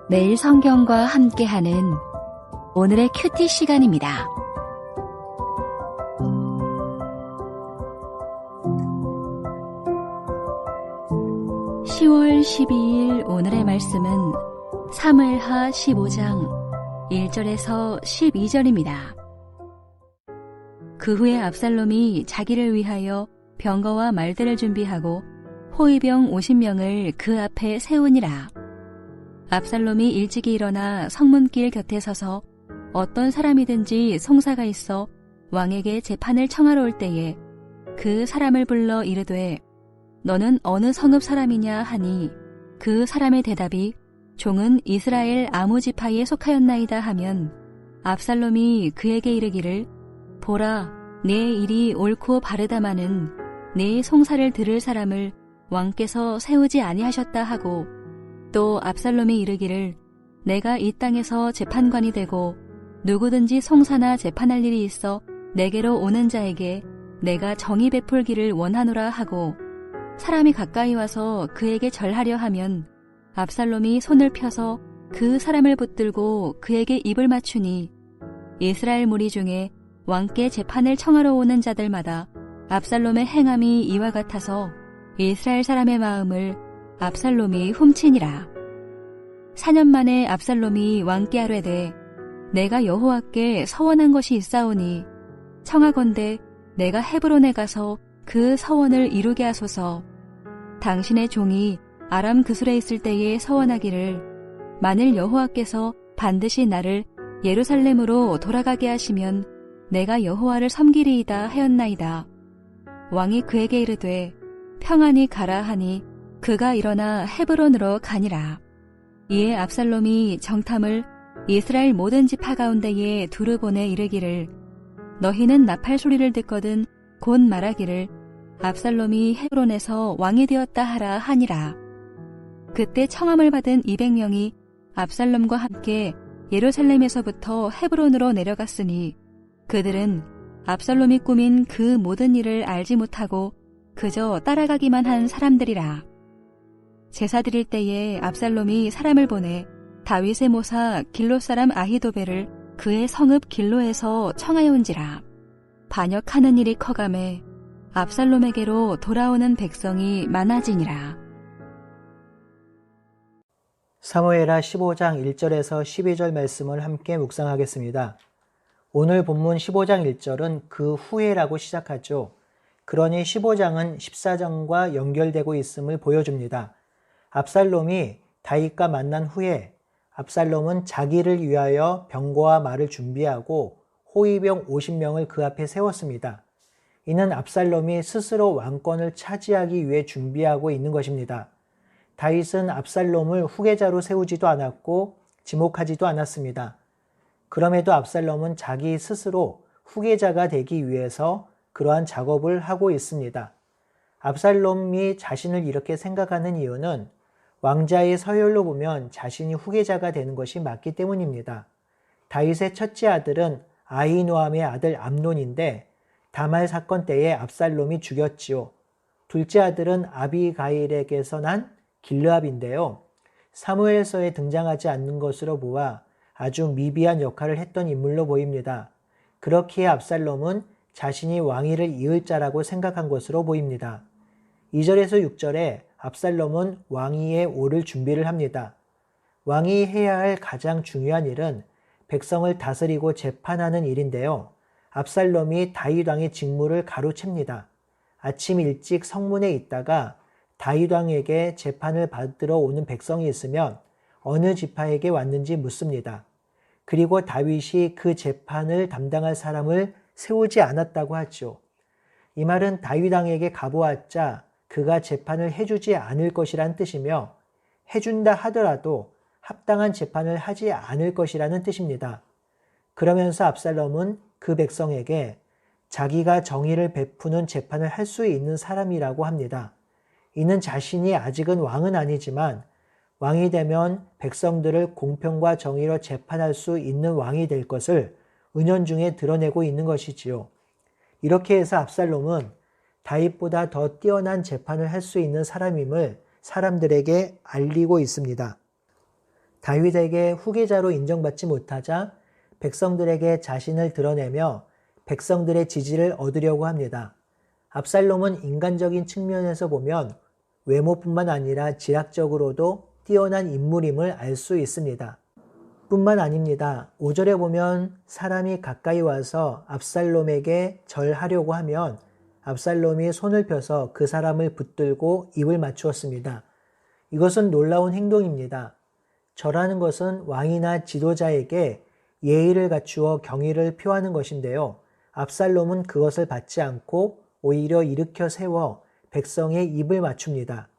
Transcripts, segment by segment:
매일 성경과 함께하는 오늘의 큐티 시간입니다. (10월 12일) 오늘의 말씀은 사무엘하 15장 1절에서 12절입니다. 그 후에 압살롬이 자기를 위하여 병거와 말들을 준비하고 호위병 50명을 그 앞에 세우니라. 압살롬이 일찍이 일어나 성문길 곁에 서서 어떤 사람이든지 송사가 있어 왕에게 재판을 청하러 올 때에 그 사람을 불러 이르되 너는 어느 성읍 사람이냐 하니 그 사람의 대답이 종은 이스라엘 아무 지파에 속하였나이다 하면 압살롬이 그에게 이르기를 보라 내 일이 옳고 바르다마는 내 송사를 들을 사람을 왕께서 세우지 아니하셨다 하고 또 압살롬이 이르기를 내가 이 땅에서 재판관이 되고 누구든지 송사나 재판할 일이 있어 내게로 오는 자에게 내가 정의 베풀기를 원하노라 하고 사람이 가까이 와서 그에게 절하려 하면 압살롬이 손을 펴서 그 사람을 붙들고 그에게 입을 맞추니 이스라엘 무리 중에 왕께 재판을 청하러 오는 자들마다 압살롬의 행함이 이와 같아서 이스라엘 사람의 마음을 압살롬이 훔치니라. 4년 만에 압살롬이 왕께 아뢰되 내가 여호와께 서원한 것이 있사오니 청하건대 내가 헤브론에 가서 그 서원을 이루게 하소서. 당신의 종이 아람 그술에 있을 때에 서원하기를 만일 여호와께서 반드시 나를 예루살렘으로 돌아가게 하시면 내가 여호와를 섬기리이다 하였나이다. 왕이 그에게 이르되 평안히 가라 하니 그가 일어나 헤브론으로 가니라. 이에 압살롬이 정탐을 이스라엘 모든 지파 가운데에 두루 보내 이르기를 너희는 나팔 소리를 듣거든 곧 말하기를 압살롬이 헤브론에서 왕이 되었다 하라 하니라. 그때 청함을 받은 200명이 압살롬과 함께 예루살렘에서부터 헤브론으로 내려갔으니 그들은 압살롬이 꾸민 그 모든 일을 알지 못하고 그저 따라가기만 한 사람들이라. 제사 드릴 때에 압살롬이 사람을 보내 다윗의 모사 길로 사람 아히도벨을 그의 성읍 길로에서 청하여 온지라. 반역하는 일이 커가매 압살롬에게로 돌아오는 백성이 많아지니라. 사무엘하 15장 1절에서 12절 말씀을 함께 묵상하겠습니다. 오늘 본문 15장 1절은 그 후에라고 시작하죠. 그러니 15장은 14장과 연결되고 있음을 보여줍니다. 압살롬이 다윗과 만난 후에 압살롬은 자기를 위하여 병거와 말을 준비하고 호위병 50명을 그 앞에 세웠습니다. 이는 압살롬이 스스로 왕권을 차지하기 위해 준비하고 있는 것입니다. 다윗은 압살롬을 후계자로 세우지도 않았고 지목하지도 않았습니다. 그럼에도 압살롬은 자기 스스로 후계자가 되기 위해서 그러한 작업을 하고 있습니다. 압살롬이 자신을 이렇게 생각하는 이유는 왕자의 서열로 보면 자신이 후계자가 되는 것이 맞기 때문입니다. 다윗의 첫째 아들은 아히노함의 아들 암논인데 다말 사건 때에 압살롬이 죽였지요. 둘째 아들은 아비가일에게서 난 길르압인데요. 사무엘서에 등장하지 않는 것으로 보아 아주 미비한 역할을 했던 인물로 보입니다. 그렇기에 압살롬은 자신이 왕위를 이을 자라고 생각한 것으로 보입니다. 2절에서 6절에 압살롬은 왕위에 오를 준비를 합니다. 왕이 해야 할 가장 중요한 일은 백성을 다스리고 재판하는 일인데요. 압살롬이 다윗 왕의 직무를 가로챕니다. 아침 일찍 성문에 있다가 다윗 왕에게 재판을 받으러 오는 백성이 있으면 어느 지파에게 왔는지 묻습니다. 그리고 다윗이 그 재판을 담당할 사람을 세우지 않았다고 하죠. 이 말은 다윗 왕에게 가보았자 그가 재판을 해주지 않을 것이란 뜻이며 해준다 하더라도 합당한 재판을 하지 않을 것이라는 뜻입니다. 그러면서 압살롬은 그 백성에게 자기가 정의를 베푸는 재판을 할 수 있는 사람이라고 합니다. 이는 자신이 아직은 왕은 아니지만 왕이 되면 백성들을 공평과 정의로 재판할 수 있는 왕이 될 것을 은연중에 드러내고 있는 것이지요. 이렇게 해서 압살롬은 다윗보다 더 뛰어난 재판을 할 수 있는 사람임을 사람들에게 알리고 있습니다. 다윗에게 후계자로 인정받지 못하자 백성들에게 자신을 드러내며 백성들의 지지를 얻으려고 합니다. 압살롬은 인간적인 측면에서 보면 외모뿐만 아니라 지략적으로도 뛰어난 인물임을 알 수 있습니다. 뿐만 아닙니다. 5절에 보면 사람이 가까이 와서 압살롬에게 절하려고 하면 압살롬이 손을 펴서 그 사람을 붙들고 입을 맞추었습니다. 이것은 놀라운 행동입니다. 절하는 것은 왕이나 지도자에게 예의를 갖추어 경의를 표하는 것인데요. 압살롬은 그것을 받지 않고 오히려 일으켜 세워 백성의 입을 맞춥니다.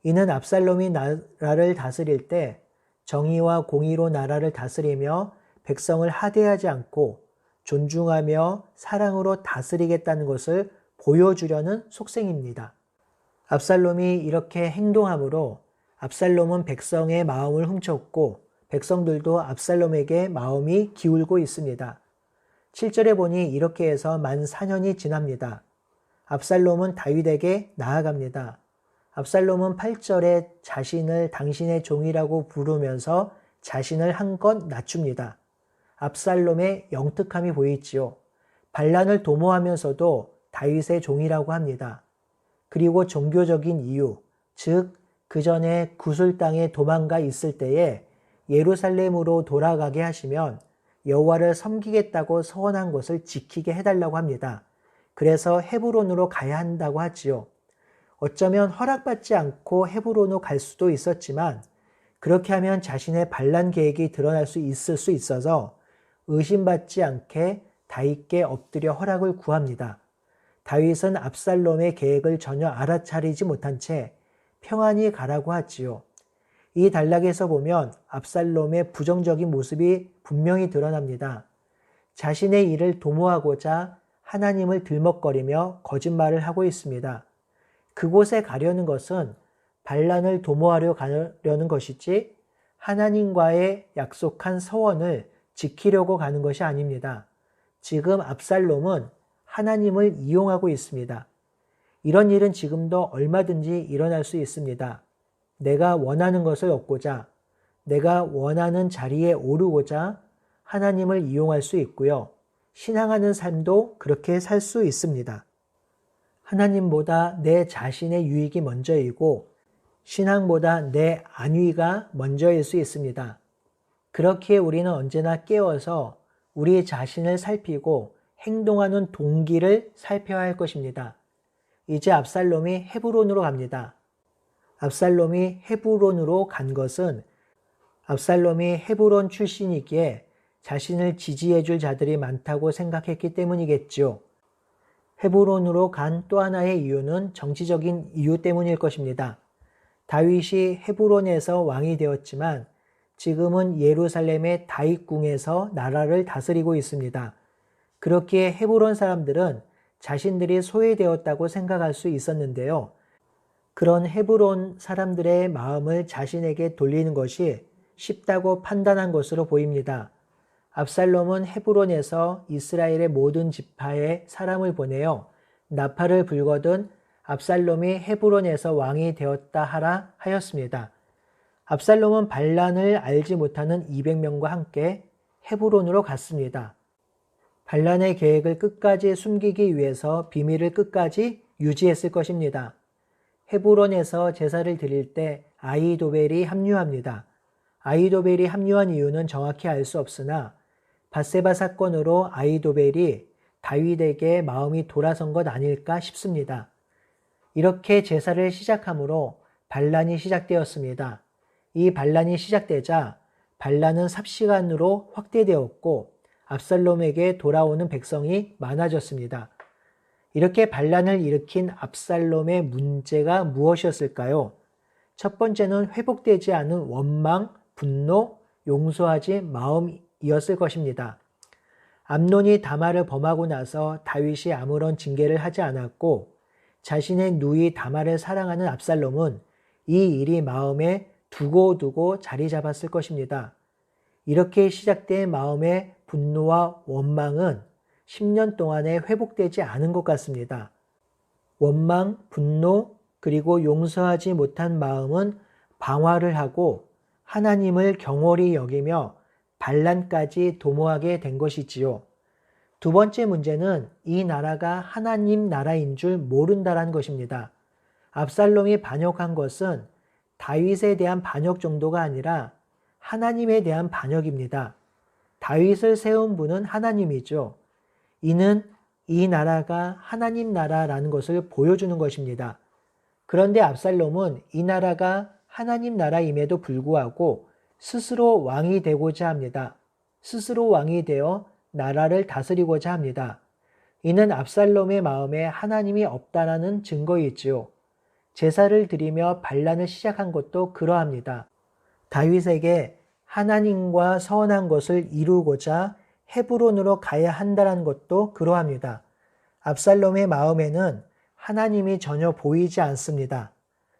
이는 압살롬이 나라를 다스릴 때 정의와 공의로 나라를 다스리며 백성을 하대하지 않고 존중하며 사랑으로 다스리겠다는 것을 보여주려는 속셈입니다. 압살롬이 이렇게 행동함으로 압살롬은 백성의 마음을 훔쳤고 백성들도 압살롬에게 마음이 기울고 있습니다. 7절에 보니 이렇게 해서 만 4년이 지납니다. 압살롬은 다윗에게 나아갑니다. 압살롬은 8절에 자신을 당신의 종이라고 부르면서 자신을 한껏 낮춥니다. 압살롬의 영특함이 보이지요. 반란을 도모하면서도 다윗의 종이라고 합니다. 그리고 종교적인 이유, 즉 그 전에 구슬 땅에 도망가 있을 때에 예루살렘으로 돌아가게 하시면 여호와를 섬기겠다고 서원한 것을 지키게 해달라고 합니다. 그래서 헤브론으로 가야 한다고 하지요. 어쩌면 허락받지 않고 헤브론으로 갈 수도 있었지만 그렇게 하면 자신의 반란 계획이 드러날 수 있어서 의심받지 않게 다윗께 엎드려 허락을 구합니다. 다윗은 압살롬의 계획을 전혀 알아차리지 못한 채 평안히 가라고 하지요. 이 단락에서 보면 압살롬의 부정적인 모습이 분명히 드러납니다. 자신의 일을 도모하고자 하나님을 들먹거리며 거짓말을 하고 있습니다. 그곳에 가려는 것은 반란을 도모하려 가려는 것이지 하나님과의 약속한 서원을 지키려고 가는 것이 아닙니다. 지금 압살롬은 하나님을 이용하고 있습니다. 이런 일은 지금도 얼마든지 일어날 수 있습니다. 내가 원하는 것을 얻고자, 내가 원하는 자리에 오르고자 하나님을 이용할 수 있고요. 신앙하는 삶도 그렇게 살 수 있습니다. 하나님보다 내 자신의 유익이 먼저이고 신앙보다 내 안위가 먼저일 수 있습니다. 그렇기에 우리는 언제나 깨어서 우리 자신을 살피고 행동하는 동기를 살펴야 할 것입니다. 이제 압살롬이 헤브론으로 갑니다. 압살롬이 헤브론으로 간 것은 압살롬이 헤브론 출신이기에 자신을 지지해 줄 자들이 많다고 생각했기 때문이겠죠. 헤브론으로 간 또 하나의 이유는 정치적인 이유 때문일 것입니다. 다윗이 헤브론에서 왕이 되었지만 지금은 예루살렘의 다윗궁에서 나라를 다스리고 있습니다. 그렇기에 헤브론 사람들은 자신들이 소외되었다고 생각할 수 있었는데요. 그런 헤브론 사람들의 마음을 자신에게 돌리는 것이 쉽다고 판단한 것으로 보입니다. 압살롬은 헤브론에서 이스라엘의 모든 지파에 사람을 보내어 나팔을 불거든 압살롬이 헤브론에서 왕이 되었다 하라 하였습니다. 압살롬은 반란을 알지 못하는 200명과 함께 헤브론으로 갔습니다. 반란의 계획을 끝까지 숨기기 위해서 비밀을 끝까지 유지했을 것입니다. 헤브론에서 제사를 드릴 때 아히도벨이 합류합니다. 아히도벨이 합류한 이유는 정확히 알 수 없으나 밧세바 사건으로 아히도벨이 다윗에게 마음이 돌아선 것 아닐까 싶습니다. 이렇게 제사를 시작함으로 반란이 시작되었습니다. 이 반란이 시작되자 반란은 삽시간으로 확대되었고 압살롬에게 돌아오는 백성이 많아졌습니다. 이렇게 반란을 일으킨 압살롬의 문제가 무엇이었을까요? 첫 번째는 회복되지 않은 원망, 분노, 용서하지 마음이었을 것입니다. 암논이 다말을 범하고 나서 다윗이 아무런 징계를 하지 않았고 자신의 누이 다말을 사랑하는 압살롬은 이 일이 마음에 두고두고 자리 잡았을 것입니다. 이렇게 시작된 마음의 분노와 원망은 10년 동안에 회복되지 않은 것 같습니다. 원망, 분노, 그리고 용서하지 못한 마음은 방화를 하고 하나님을 경홀히 여기며 반란까지 도모하게 된 것이지요. 두 번째 문제는 이 나라가 하나님 나라인 줄 모른다라는 것입니다. 압살롬이 반역한 것은 다윗에 대한 반역 정도가 아니라 하나님에 대한 반역입니다. 다윗을 세운 분은 하나님이죠. 이는 이 나라가 하나님 나라라는 것을 보여주는 것입니다. 그런데 압살롬은 이 나라가 하나님 나라임에도 불구하고 스스로 왕이 되고자 합니다. 스스로 왕이 되어 나라를 다스리고자 합니다. 이는 압살롬의 마음에 하나님이 없다라는 증거이지요. 제사를 드리며 반란을 시작한 것도 그러합니다. 다윗에게 하나님과 서원한 것을 이루고자 헤브론으로 가야 한다는 것도 그러합니다. 압살롬의 마음에는 하나님이 전혀 보이지 않습니다.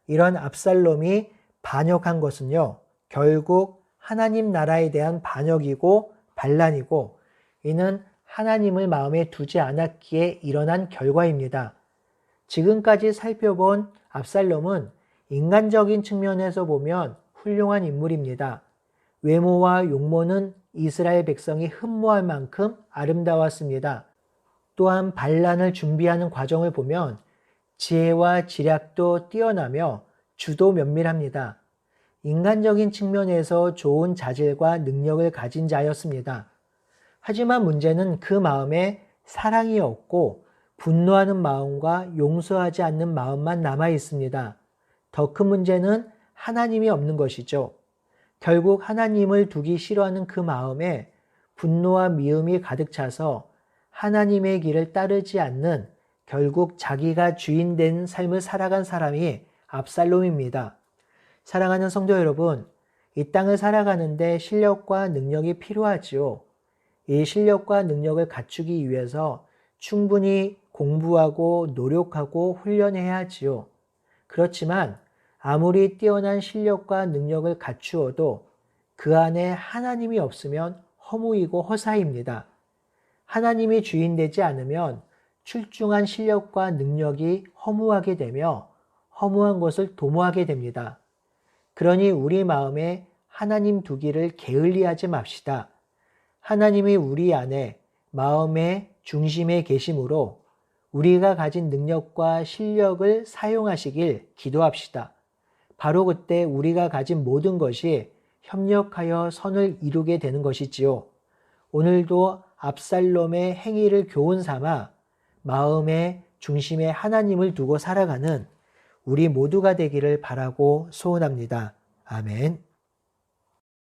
이런 압살롬이 반역한 것은요, 결국 하나님 나라에 대한 반역이고 반란이고, 이는 하나님을 마음에 두지 않았기에 일어난 결과입니다. 지금까지 살펴본 압살롬은 인간적인 측면에서 보면 훌륭한 인물입니다. 외모와 용모는 이스라엘 백성이 흠모할 만큼 아름다웠습니다. 또한 반란을 준비하는 과정을 보면 지혜와 지략도 뛰어나며 주도 면밀합니다. 인간적인 측면에서 좋은 자질과 능력을 가진 자였습니다. 하지만 문제는 그 마음에 사랑이 없고 분노하는 마음과 용서하지 않는 마음만 남아 있습니다. 더 큰 문제는 하나님이 없는 것이죠. 결국 하나님을 두기 싫어하는 그 마음에 분노와 미움이 가득 차서 하나님의 길을 따르지 않는 결국 자기가 주인 된 삶을 살아간 사람이 압살롬입니다. 사랑하는 성도 여러분, 이 땅을 살아가는데 실력과 능력이 필요하지요. 이 실력과 능력을 갖추기 위해서 충분히 공부하고 노력하고 훈련해야 하지요. 그렇지만 아무리 뛰어난 실력과 능력을 갖추어도 그 안에 하나님이 없으면 허무이고 허사입니다. 하나님이 주인 되지 않으면 출중한 실력과 능력이 허무하게 되며 허무한 것을 도모하게 됩니다. 그러니 우리 마음에 하나님 두기를 게을리하지 맙시다. 하나님이 우리 안에 마음의 중심에 계심으로 우리가 가진 능력과 실력을 사용하시길 기도합시다. 바로 그때 우리가 가진 모든 것이 협력하여 선을 이루게 되는 것이지요. 오늘도 압살롬의 행위를 교훈 삼아 마음의 중심에 하나님을 두고 살아가는 우리 모두가 되기를 바라고 소원합니다. 아멘.